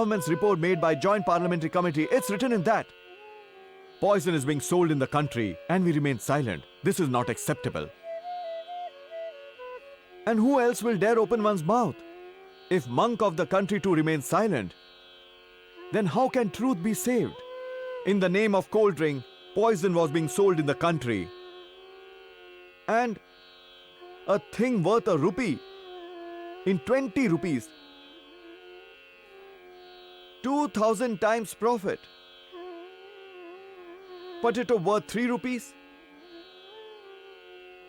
government's report made by Joint Parliamentary Committee, it's written in that. Poison is being sold in the country and we remain silent. This is not acceptable. And who else will dare open one's mouth? If monk of the country too remains silent, then how can truth be saved? In the name of cold drink, poison was being sold in the country. And a thing worth a rupee, in 20 rupees, 2,000 times profit. Potato worth 3 rupees.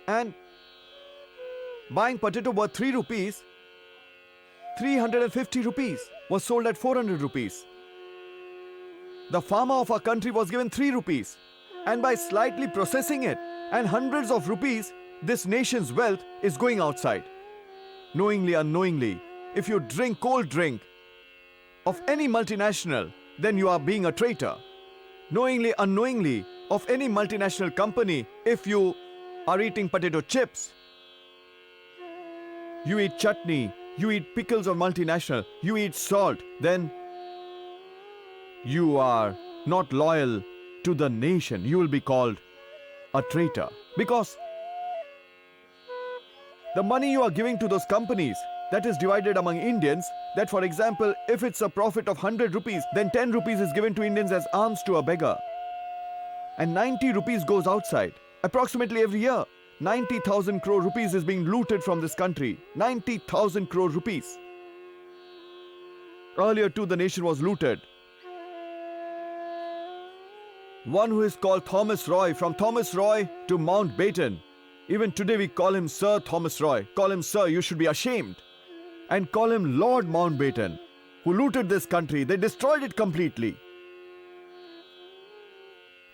And buying potato worth 3 rupees, 350 rupees was sold at 400 rupees. The farmer of our country was given 3 rupees. And by slightly processing it and hundreds of rupees, this nation's wealth is going outside. Knowingly, unknowingly, if you drink cold drink of any multinational, then you are being a traitor. Knowingly, unknowingly, of any multinational company, if you are eating potato chips, you eat chutney, you eat pickles of multinational, you eat salt, then you are not loyal to the nation. You will be called a traitor. Because the money you are giving to those companies, that is divided among Indians, that for example, if it's a profit of 100 rupees, then 10 rupees is given to Indians as alms to a beggar. And 90 rupees goes outside. Approximately every year, 90,000 crore rupees is being looted from this country. 90,000 crore rupees. Earlier too, the nation was looted. One who is called Thomas Roy, from Thomas Roy to Mountbatten. Even today we call him Sir Thomas Roy. Call him Sir, you should be ashamed. And call him Lord Mountbatten, who looted this country. They destroyed it completely.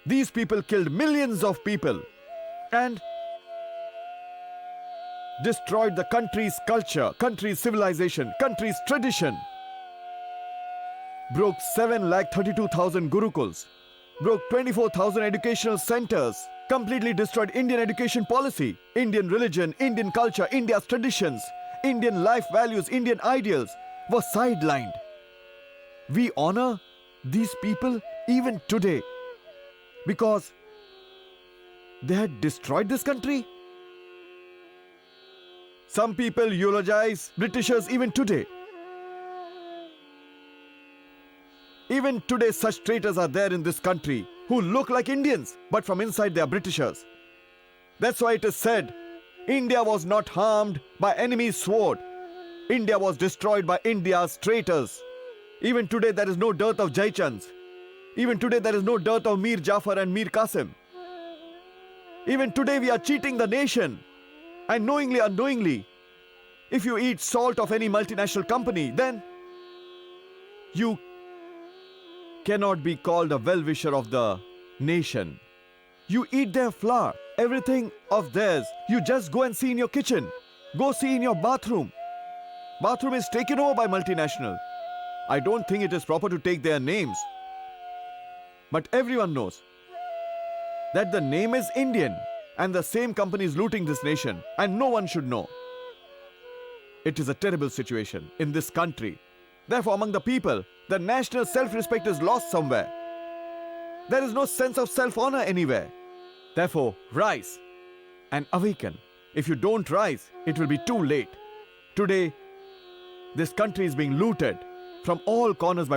These people killed millions of people and destroyed the country's culture, country's civilization, country's tradition. Broke 7,32,000 gurukuls. Broke 24,000 educational centers. Completely destroyed Indian education policy, Indian religion, Indian culture, India's traditions, Indian life values, Indian ideals were sidelined. We honor these people even today because they had destroyed this country. Some people eulogize Britishers even today. Even today, such traitors are there in this country who look like Indians, but from inside they are Britishers. That's why it is said, India was not harmed by enemy's sword. India was destroyed by India's traitors. Even today, there is no dearth of Jaychands. Even today, there is no dearth of Mir Jafar and Mir Qasim. Even today, we are cheating the nation. And knowingly, unknowingly, if you eat salt of any multinational company, then you cannot be called a well-wisher of the nation. You eat their flour, everything of theirs. You just go and see in your kitchen. Go see in your bathroom. Bathroom is taken over by multinational. I don't think it is proper to take their names. But everyone knows that the name is Indian and the same company is looting this nation and no one should know. It is a terrible situation in this country. Therefore, among the people, the national self-respect is lost somewhere. There is no sense of self-honor anywhere. Therefore, rise and awaken. If you don't rise, it will be too late. Today, this country is being looted from all corners by